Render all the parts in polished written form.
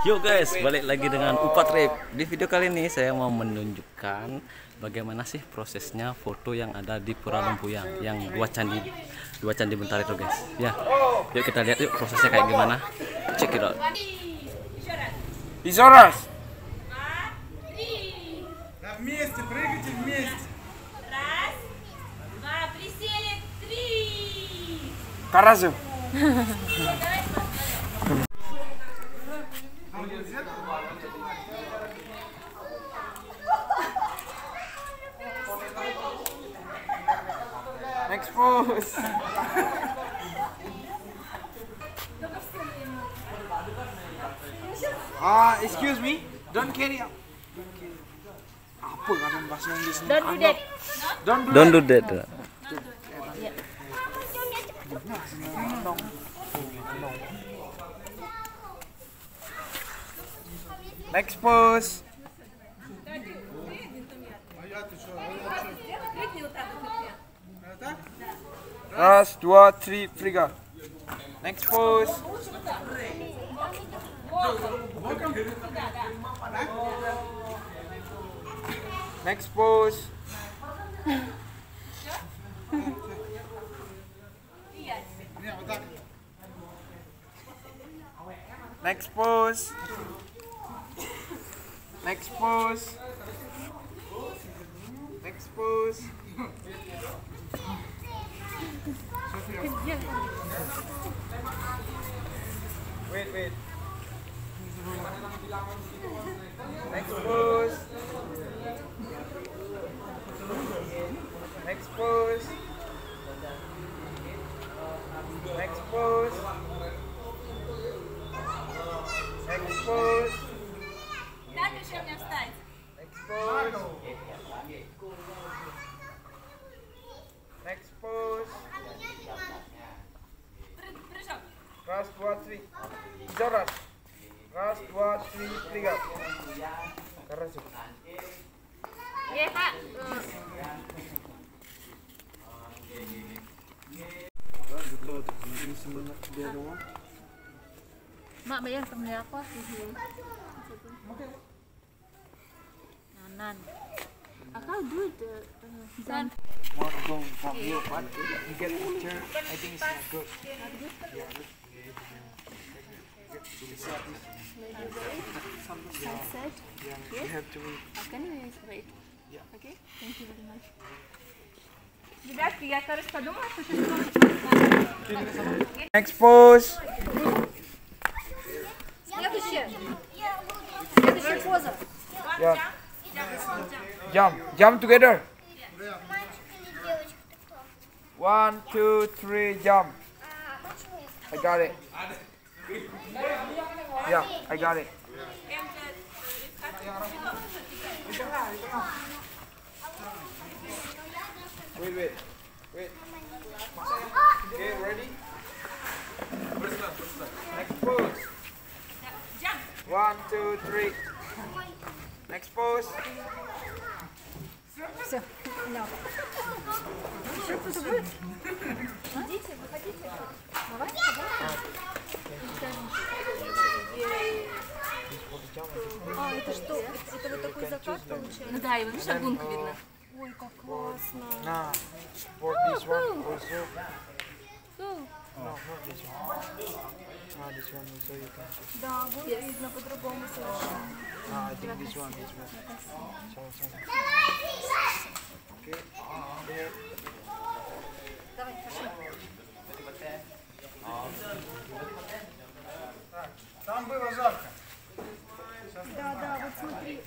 Yo guys, balik lagi dengan Upa Trip. Di video kali ini saya mau menunjukkan bagaimana sih prosesnya foto yang ada di Pura Lempuyang, yang dua candi bentar itu guys. Ya, yuk kita lihat yuk prosesnya kayak gimana. Check it out. Изорас! Вместе, прыгайте вместе. Раз, два, присели, три. Каразу. Next pose. Excuse me. Don't carry up. Apa kan bahasa Inggris ni? Don't do that. Don't do Don't do that. Next pose. Раз, два, три, прыгай. Next pose. Next pose. Next pose. Next pose. Next pose. Wait. Next pose. Next pose. Next pose. Next pose. Надо еще мне встать. Next pose. Next pose. Прыжок. Раз, два, три. Еще раз. Раз, два, три, прыгай. Хорошо. Ехать. Mak bayar temennya apa sih? Nanan. Akal do the dan Want to go from here, but you get a picture. I think it's not good. Yeah, look. Sunset. Yeah, you have to wait. Can we wait? Yeah. Okay. Thank you very much. Ребятки, я, кажется, подумала, что сейчас Next pose. Следующая. Следующая поза. Yeah. Jump together. 1, 2, 3, jump. I got it. Yeah, I got it. Wait. Okay, ready? Next pose. 1, 2, 3. Next pose. Все. No. Что будет? Идите, выходите. Давай. А, это что? Это вот такой закат получается? Ну да, и вот шагунку видно. Ой, как классно. Nah, for this one also. Фу. No, not this one. This one also you can choose. Да, будет видно по-другому совершенно. I think this one. Sorry. Okay. There. Давай, пошли. Там было жарко. Да, вот смотри.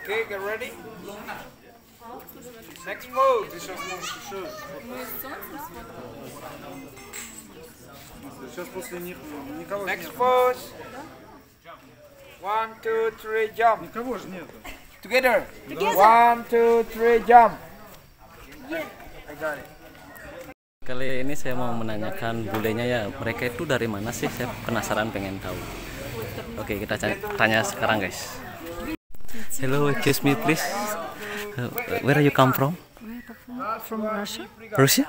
Okay, get ready. Next pose. Сейчас после них никого Next нет. pose. 1, 2, 3, jump. Никого же нету. Together. 1, 2, 3, jump. I got it. Kali ini saya mau menanyakan bulenya ya, mereka itu dari mana sih? Saya penasaran, pengen tahu. Oke, kita tanya sekarang guys. Hello, excuse me please. Where are you come from? from Russia. Russia?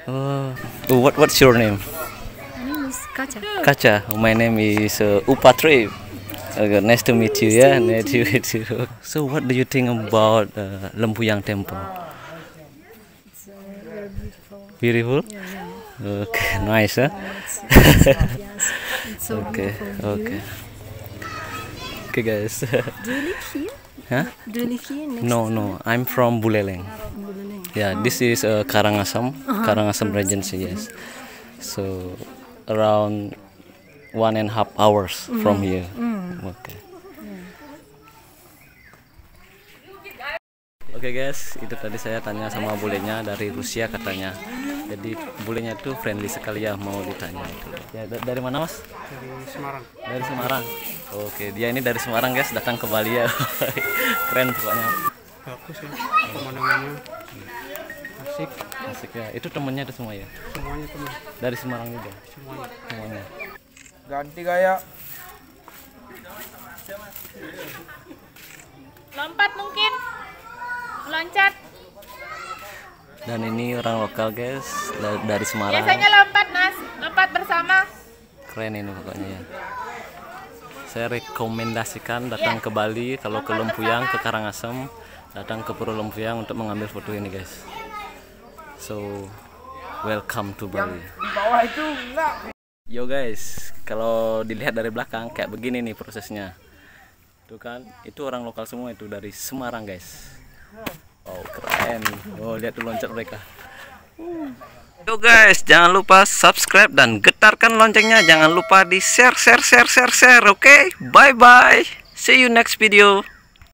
Oh, what's your name? My name is Katya. Kaca. My name is Upatrip. Nice to meet you. Yeah, nice to meet you. So, what do you think about Lempuyang Temple? It's very beautiful. Beautiful. Yeah. Okay, nice, huh? Yes, it's so Okay, beautiful. okay. Okay, guys. Do you live here? Huh? Do you live here next? No. I'm from Buleleng. Buleleng. Yeah, this is Karangasem, Karangasem Regency. Yes. So around 1.5 hours from here. Okay. Oke guys, itu tadi saya tanya sama bulenya dari Rusia katanya. Jadi bulenya itu friendly sekali ya, mau ditanya itu. Ya, dari mana mas? Dari Semarang. Dari Semarang. Oke, dia ini dari Semarang guys, datang ke Bali ya. Keren pokoknya. Bagus ya pemandangannya. Asik. Asik ya. Itu temennya itu semua ya. Semuanya teman. Dari Semarang juga. Semuanya. Semuanya. Ganti gaya. Lompat mungkin. Loncat. Dan ini orang lokal guys, dari Semarang. Biasanya lompat Mas, lompat bersama. Keren ini pokoknya ya. Saya rekomendasikan datang ke Bali, kalau ke Lempuyang, ke Karangasem, datang ke Pura Lempuyang untuk mengambil foto ini guys. So, welcome to Bali. Di bawah itu enggak. Yo guys, kalau dilihat dari belakang kayak begini nih prosesnya. Tuh kan, itu orang lokal semua itu dari Semarang guys. Oh keren. Oh lihat tuh loncat mereka. Yo guys, jangan lupa subscribe dan getarkan loncengnya. Jangan lupa di share. Oke? Bye bye. See you next video.